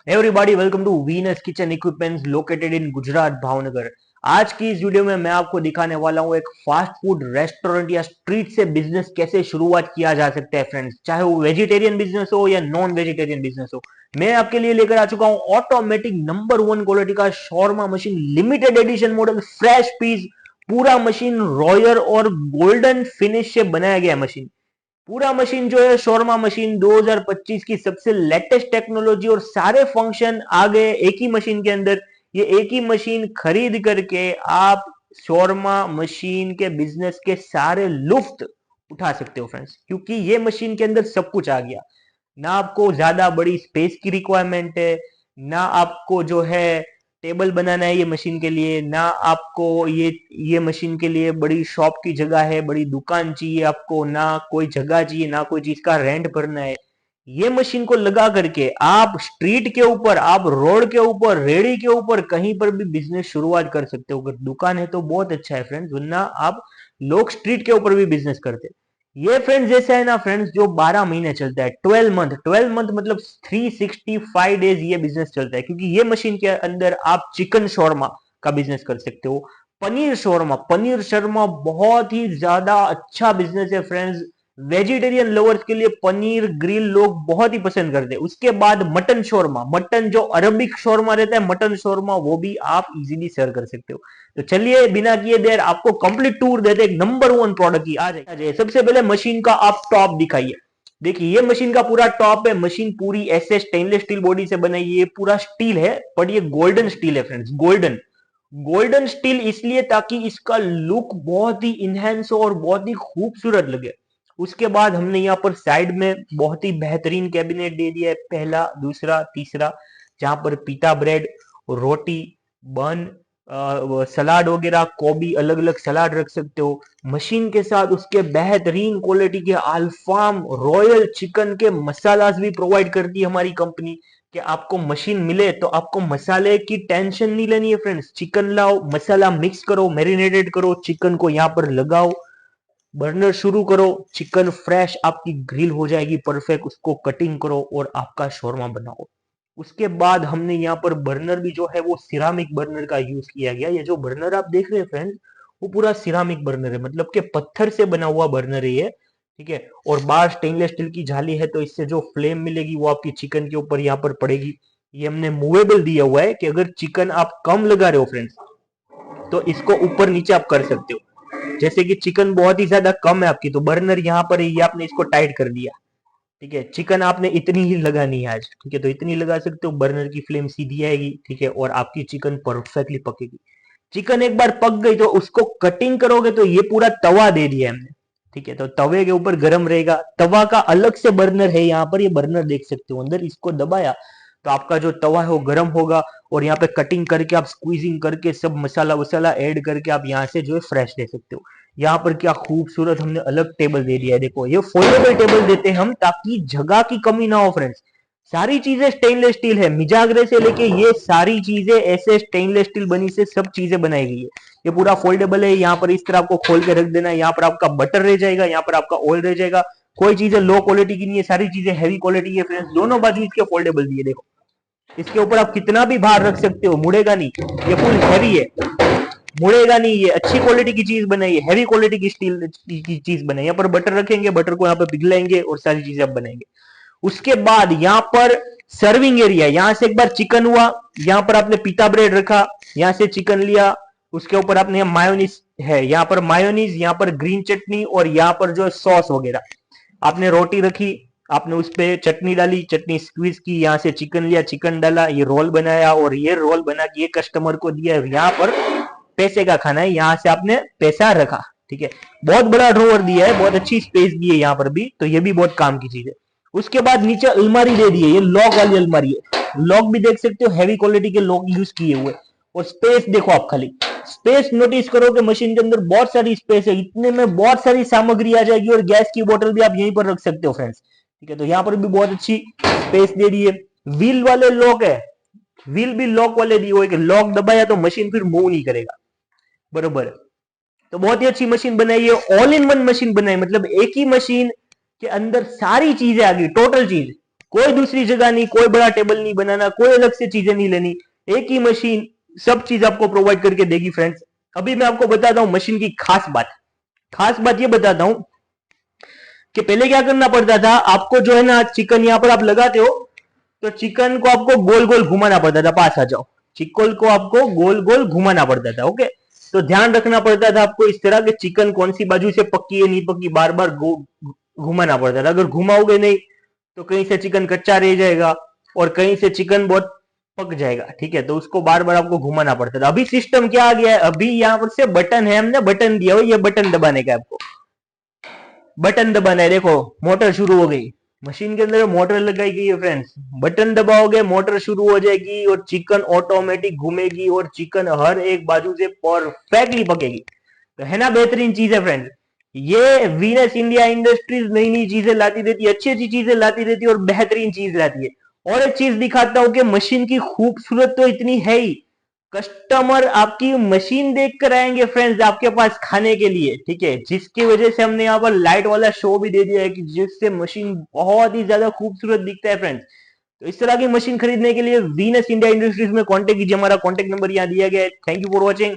Everybody welcome to Venus kitchen equipments located in Gujarat Bhavnagar. आज की इस वीडियो में मैं आपको दिखाने वाला हूं एक फास्ट फूड रेस्टोरेंट या स्ट्रीट से बिजनेस कैसे शुरुआत किया जा सकता है फ्रेंड्स, चाहे वो वेजिटेरियन बिजनेस हो या नॉन वेजिटेरियन बिजनेस हो। मैं आपके लिए लेकर आ चुका हूं ऑटोमेटिक नंबर 1 क्वालिटी का shawarma machine, limited edition model, fresh piece, पूरा मशीन रॉयल और गोल्डन फिनिश से बनाया गया मशीन। पूरा मशीन जो है शोरमा मशीन 2025 की सबसे लेटेस्ट टेक्नोलॉजी और सारे फंक्शन आ गए एक ही मशीन के अंदर। ये एक ही मशीन खरीद करके आप शोरमा मशीन के बिजनेस के सारे लुफ्त उठा सकते हो फ्रेंड्स, क्योंकि ये मशीन के अंदर सब कुछ आ गया। ना आपको ज्यादा बड़ी स्पेस की रिक्वायरमेंट है, ना आपको जो है टेबल बनाना है ये मशीन के लिए, ना आपको ये मशीन के लिए बड़ी शॉप की जगह है, बड़ी दुकान चाहिए आपको, ना कोई जगह चाहिए, ना कोई चीज का रेंट भरना है। ये मशीन को लगा करके आप स्ट्रीट के ऊपर, आप रोड के ऊपर, रेड़ी के ऊपर कहीं पर भी बिजनेस शुरुआत कर सकते हो। अगर दुकान है तो बहुत अच्छा है फ्रेंड्स, वरना आप लोग स्ट्रीट के ऊपर भी बिजनेस करते हैं। ये फ्रेंड्स जैसा है ना फ्रेंड्स, जो 12 महीने चलता है, 12 मंथ मतलब 365 डेज ये बिजनेस चलता है, क्योंकि ये मशीन के अंदर आप चिकन शॉर्मा का बिजनेस कर सकते हो, पनीर शर्मा बहुत ही ज्यादा अच्छा बिजनेस है फ्रेंड्स। वेजिटेरियन लवर्स के लिए पनीर ग्रिल लोग बहुत ही पसंद करते हैं। उसके बाद मटन शोरमा, मटन जो अरबिक शोरमा रहता है, मटन शोरमा, वो भी आप इजीली सर्व कर सकते हो। तो चलिए बिना किए देर आपको कंप्लीट टूर देते हैं नंबर 1 प्रोडक्ट की। आ जाए सबसे पहले मशीन का आप टॉप दिखाइए। देखिए ये मशीन का पूरा टॉप है। मशीन पूरी ऐसे स्टेनलेस स्टील बॉडी से बनाई है, ये पूरा स्टील है, बट ये गोल्डन स्टील है फ्रेंड्स। गोल्डन गोल्डन स्टील इसलिए ताकि इसका लुक बहुत ही इनहेंस हो और बहुत ही खूबसूरत लगे। उसके बाद हमने यहाँ पर साइड में बहुत ही बेहतरीन कैबिनेट दे दिया है, पहला, दूसरा, तीसरा, जहां पर पीता ब्रेड, रोटी, बन, सलाद वगैरह, कोबी, अलग अलग सलाद रख सकते हो। मशीन के साथ उसके बेहतरीन क्वालिटी के अल्फाम रॉयल चिकन के मसालास भी प्रोवाइड करती है हमारी कंपनी, कि आपको मशीन मिले तो आपको मसाले की टेंशन नहीं लेनी है फ्रेंड्स। चिकन लाओ, मसाला मिक्स करो, मैरिनेटेड करो, चिकन को यहाँ पर लगाओ, बर्नर शुरू करो, चिकन फ्रेश आपकी ग्रिल हो जाएगी परफेक्ट, उसको कटिंग करो और आपका शोरमा बनाओ। उसके बाद हमने यहाँ पर बर्नर भी जो है वो सिरामिक बर्नर का यूज किया गया। ये जो बर्नर आप देख रहे हैं फ्रेंड्स, वो पूरा सिरामिक बर्नर है, मतलब कि पत्थर से बना हुआ बर्नर है ये, ठीक है। और बाहर स्टेनलेस स्टील की जाली है, तो इससे जो फ्लेम मिलेगी वो आपकी चिकन के ऊपर यहाँ पर पड़ेगी। ये हमने मूवेबल दिया हुआ है कि अगर चिकन आप कम लगा रहे हो फ्रेंड्स, तो इसको ऊपर नीचे आप कर सकते हो। जैसे कि चिकन बहुत ही ज्यादा कम है आपकी, तो बर्नर यहाँ पर है, ये आपने इसको टाइट कर दिया, ठीक है। चिकन आपने इतनी ही लगानी है आज, ठीक है, तो इतनी लगा सकते हो, बर्नर की फ्लेम सीधी आएगी, ठीक है, और आपकी चिकन परफेक्टली पकेगी। चिकन एक बार पक गई तो उसको कटिंग करोगे तो ये पूरा तवा दे दिया हमने, ठीक है, तो तवे के ऊपर गर्म रहेगा। तवा का अलग से बर्नर है, यहाँ पर ये बर्नर देख सकते हो अंदर, इसको दबाया तो आपका जो तवा है वो गर्म होगा, और यहाँ पे कटिंग करके आप स्क्वीजिंग करके सब मसाला वसाला ऐड करके आप यहाँ से जो है फ्रेश ले सकते हो। यहाँ पर क्या खूबसूरत हमने अलग टेबल दे दिया है, देखो ये फोल्डेबल टेबल देते हैं हम ताकि जगह की कमी ना हो फ्रेंड्स। सारी चीजें स्टेनलेस स्टील है, मिजागरे से लेके ये सारी चीजें ऐसे स्टेनलेस स्टील बनी से सब चीजें बनाई गई है। ये पूरा फोल्डेबल है, यहाँ पर इस तरह आपको खोल के रख देना है, यहाँ पर आपका बटर रह जाएगा, यहाँ पर आपका ऑयल रह जाएगा। कोई चीजें लो क्वालिटी की नहीं है, सारी चीजें हैवी क्वालिटी है फ्रेंड्स। दोनों बाजू इसके फोल्डेबल दिए, देखो इसके ऊपर आप कितना भी भार रख सकते हो, मुड़ेगा नहीं। ये फुल हैवी है, मुड़ेगा नहीं, ये अच्छी क्वालिटी की चीज बनाई है, हैवी क्वालिटी की स्टील की चीज बनाई। यहाँ पर बटर रखेंगे, बटर को यहाँ पर पिघलाएंगे और सारी चीजें आप बनाएंगे। उसके बाद यहाँ पर सर्विंग एरिया, यहां से एक बार चिकन हुआ, यहाँ पर आपने पीता ब्रेड रखा, यहाँ से चिकन लिया, उसके ऊपर आपने मायोनीज है, यहाँ पर मायोनीज, यहाँ पर ग्रीन चटनी, और यहाँ पर जो सॉस वगैरह, आपने रोटी रखी, आपने उस पर चटनी डाली, चटनी स्क्वीज की, यहाँ से चिकन लिया, चिकन डाला, ये रोल बनाया, और ये रोल बना के ये कस्टमर को दिया। यहाँ पर पैसे का खाना है, यहाँ से आपने पैसा रखा, ठीक है। बहुत बड़ा ड्रॉवर दिया है, बहुत अच्छी स्पेस दी है यहाँ पर भी, तो ये भी बहुत काम की चीज है। उसके बाद नीचे अलमारी दे दी है, ये लॉक वाली अलमारी है, लॉक भी देख सकते हो, हैवी क्वालिटी के लॉक यूज किए हुए। और स्पेस देखो आप, खाली स्पेस नोटिस करो कि मशीन के अंदर बहुत सारी स्पेस है, इतने में बहुत सारी सामग्री आ जाएगी, और गैस की बोतल भी आप यहीं पर रख सकते हो फ्रेंड्स, ठीक है। तो यहाँ पर भी बहुत अच्छी स्पेस दे दी है। व्हील वाले लॉक है, व्हील भी लॉक वाले दिए हुए कि लॉक दबाया तो मशीन फिर मूव नहीं करेगा, बरोबर है। तो बहुत ही अच्छी मशीन बनाई है, ऑल इन वन मशीन बनाई, मतलब एक ही मशीन के अंदर सारी चीजें आ गई, टोटल चीज, कोई दूसरी जगह नहीं, कोई बड़ा टेबल नहीं बनाना, कोई अलग से चीजें नहीं लेनी, एक ही मशीन सब चीज आपको प्रोवाइड करके देगी फ्रेंड्स। अभी मैं आपको बताता हूं मशीन की खास बात ये बताता हूं कि पहले क्या करना पड़ता था आपको, जो है ना चिकन यहां पर आप लगाते हो तो चिकन को आपको गोल गोल घुमाना पड़ता था, पास आ जाओ, चिकन को आपको गोल गोल घुमाना पड़ता था। ओके, तो ध्यान रखना पड़ता था आपको इस तरह के चिकन कौन सी बाजू से पक्की है नहीं पक्की, बार बार घुमाना पड़ता था। अगर घुमाओगे नहीं तो कहीं से चिकन कच्चा रह जाएगा और कहीं से चिकन बहुत पक जाएगा, ठीक है, तो उसको बार बार आपको घुमाना पड़ता था। अभी सिस्टम क्या आ गया है, अभी यहाँ पर से बटन है, हमने बटन दिया हो, ये बटन दबाने का, आपको बटन दबाना है, देखो मोटर शुरू हो गई, मशीन के अंदर मोटर लगाई गई है फ्रेंड्स, बटन दबाओगे मोटर शुरू हो जाएगी और चिकन ऑटोमेटिक घूमेगी और चिकन हर एक बाजू से परफेक्टली पकेगी। तो है ना बेहतरीन चीज है फ्रेंड्स। ये वीनस इंडिया इंडस्ट्रीज नई नई चीजें लाती रहती है, अच्छी अच्छी चीजें लाती रहती है और बेहतरीन चीज लाती है। और एक चीज दिखाता हूं कि मशीन की खूबसूरत तो इतनी है ही, कस्टमर आपकी मशीन देख कर आएंगे फ्रेंड्स आपके पास खाने के लिए, ठीक है, जिसकी वजह से हमने यहाँ पर लाइट वाला शो भी दे दिया है कि जिससे मशीन बहुत ही ज्यादा खूबसूरत दिखता है फ्रेंड्स। तो इस तरह की मशीन खरीदने के लिए वीनस इंडिया इंडस्ट्रीज में कांटेक्ट कीजिए, हमारा कांटेक्ट नंबर यहाँ दिया गया है। Thank you for watching.